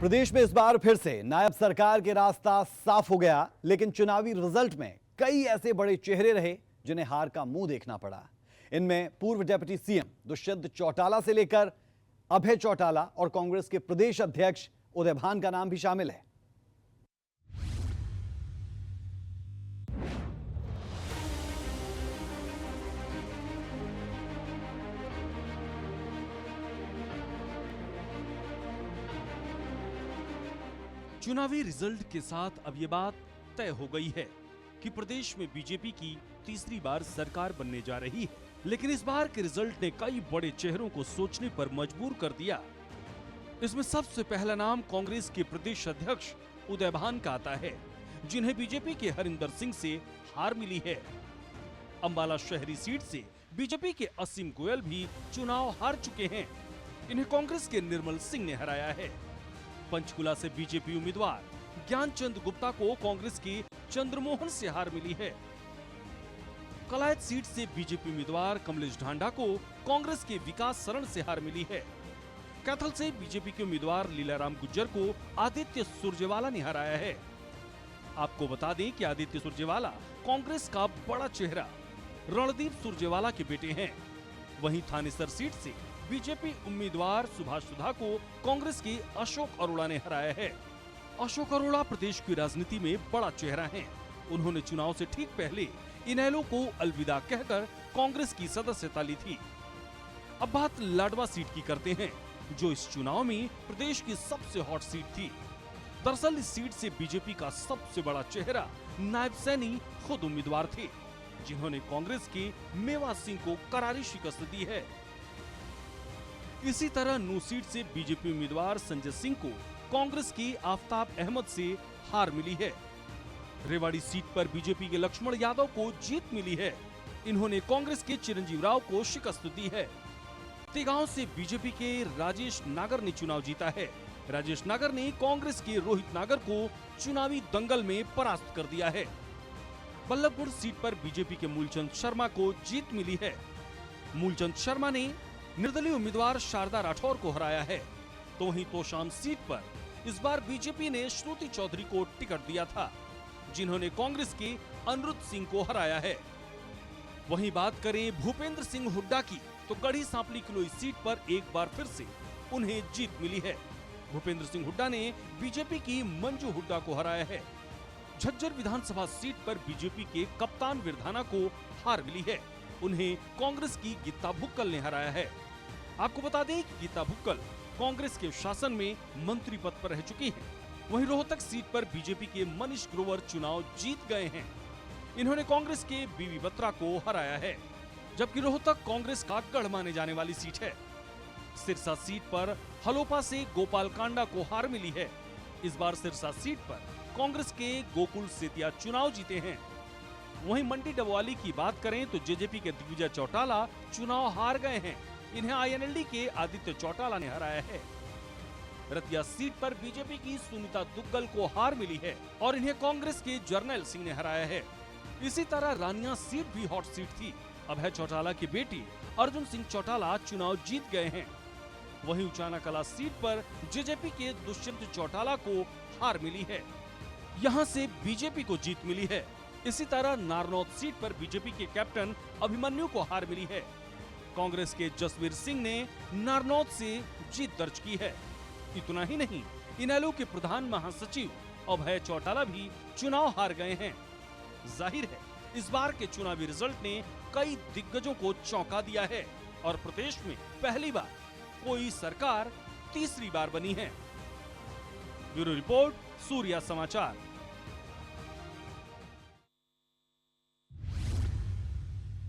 प्रदेश में इस बार फिर से नायब सरकार के रास्ता साफ हो गया, लेकिन चुनावी रिजल्ट में कई ऐसे बड़े चेहरे रहे जिन्हें हार का मुंह देखना पड़ा। इनमें पूर्व डिप्टी सीएम दुष्यंत चौटाला से लेकर अभय चौटाला और कांग्रेस के प्रदेश अध्यक्ष उदय भान का नाम भी शामिल है। चुनावी रिजल्ट के साथ अब ये बात तय हो गई है कि प्रदेश में बीजेपी की तीसरी बार सरकार बनने जा रही है। लेकिन इस बार के रिजल्ट ने कई बड़े चेहरों को सोचने पर मजबूर कर दिया। इसमें सबसे पहला नाम कांग्रेस के प्रदेश अध्यक्ष उदय भान का आता है, जिन्हें बीजेपी के हरिंदर सिंह से हार मिली है। अंबाला शहरी सीट से बीजेपी के असीम गोयल भी चुनाव हार चुके हैं। इन्हें कांग्रेस के निर्मल सिंह ने हराया है। पंचकुला से बीजेपी उम्मीदवार ज्ञानचंद गुप्ता को कांग्रेस के चंद्रमोहन से हार मिली है। कलायत सीट से बीजेपी उम्मीदवार कमलेश ढांडा को कांग्रेस के विकास शरण से हार मिली है। कैथल से बीजेपी के उम्मीदवार लीलाराम गुज्जर को आदित्य सुरजेवाला ने हराया है। आपको बता दें कि आदित्य सुरजेवाला कांग्रेस का बड़ा चेहरा रणदीप सुरजेवाला के बेटे हैं। वहीं थानेसर सीट से बीजेपी उम्मीदवार सुभाष सुधा को कांग्रेस के अशोक अरोड़ा ने हराया है। अशोक अरोड़ा प्रदेश की राजनीति में बड़ा चेहरा हैं। उन्होंने चुनाव से ठीक पहले इनेलो को अलविदा कहकर कांग्रेस की सदस्यता ली थी। अब बात लाडवा सीट की करते हैं, जो इस चुनाव में प्रदेश की सबसे हॉट सीट थी। दरअसल इस सीट से बीजेपी का सबसे बड़ा चेहरा नायब सैनी खुद उम्मीदवार थे, जिन्होंने कांग्रेस के मेवा सिंह को करारी शिकस्त दी है। इसी तरह नू सीट से बीजेपी उम्मीदवार संजय सिंह को कांग्रेस की आफताब अहमद से हार मिली है। रेवाड़ी सीट पर बीजेपी के लक्ष्मण यादव को जीत मिली है। इन्होंने कांग्रेस के चिरंजीव राव को शिकस्त दी है। तेगांव से बीजेपी के राजेश नागर ने चुनाव जीता है। राजेश नागर ने कांग्रेस के रोहित नागर को चुनावी दंगल में परास्त कर दिया है। बल्लभगढ़ सीट पर बीजेपी के मूलचंद शर्मा को जीत मिली है। मूलचंद शर्मा ने निर्दलीय उम्मीदवार शारदा राठौर को हराया है। तो वहीं तोशाम सीट पर इस बार बीजेपी ने श्रुति चौधरी को टिकट दिया था, जिन्होंने कांग्रेस के अनिरुद्ध सिंह को हराया है। वहीं बात करें भूपेंद्र सिंह हुड्डा की, तो गढ़ी सांपली किलोई सीट पर एक बार फिर से उन्हें जीत मिली है। भूपेंद्र सिंह हुड्डा ने बीजेपी की मंजू हुड्डा को हराया है। झज्जर विधानसभा सीट पर बीजेपी के कप्तान विरधाना को हार मिली है। उन्हें कांग्रेस की गीता भुक्कल ने हराया है। आपको बता दें कि गीता भुक्कल कांग्रेस के शासन में मंत्री पद पर रह चुकी हैं। वहीं रोहतक सीट पर बीजेपी के मनीष ग्रोवर चुनाव जीत गए हैं। इन्होंने कांग्रेस के बीवी बत्रा को हराया है, जबकि रोहतक कांग्रेस का गढ़ माने जाने वाली सीट है। सिरसा सीट पर हलोपा से गोपाल कांडा को हार मिली है। इस बार सिरसा सीट पर कांग्रेस के गोकुल सेतिया चुनाव जीते हैं। वहीं मंडी डबवाली की बात करें तो जेजेपी के दिग्विजय चौटाला चुनाव हार गए हैं। इन्हें आईएनएलडी के आदित्य चौटाला ने हराया है। रतिया सीट पर बीजेपी की सुनीता दुग्गल को हार मिली है और इन्हें कांग्रेस के जर्नैल सिंह ने हराया है। इसी तरह रानिया सीट भी हॉट सीट थी। अभय चौटाला की बेटी अर्जुन सिंह चौटाला चुनाव जीत गए हैं। वहीं उचाना कला सीट पर जेजेपी के दुष्यंत चौटाला को हार मिली है। यहाँ से बीजेपी को जीत मिली है। इसी तरह नारनौत सीट पर बीजेपी के कैप्टन अभिमन्यु को हार मिली है। कांग्रेस के जसवीर सिंह ने नारनौत से जीत दर्ज की है। इतना ही नहीं, इनेलो के प्रधान महासचिव अभय चौटाला भी चुनाव हार गए हैं। जाहिर है इस बार के चुनावी रिजल्ट ने कई दिग्गजों को चौंका दिया है और प्रदेश में पहली बार कोई सरकार तीसरी बार बनी है। ब्यूरो रिपोर्ट, सूर्या समाचार।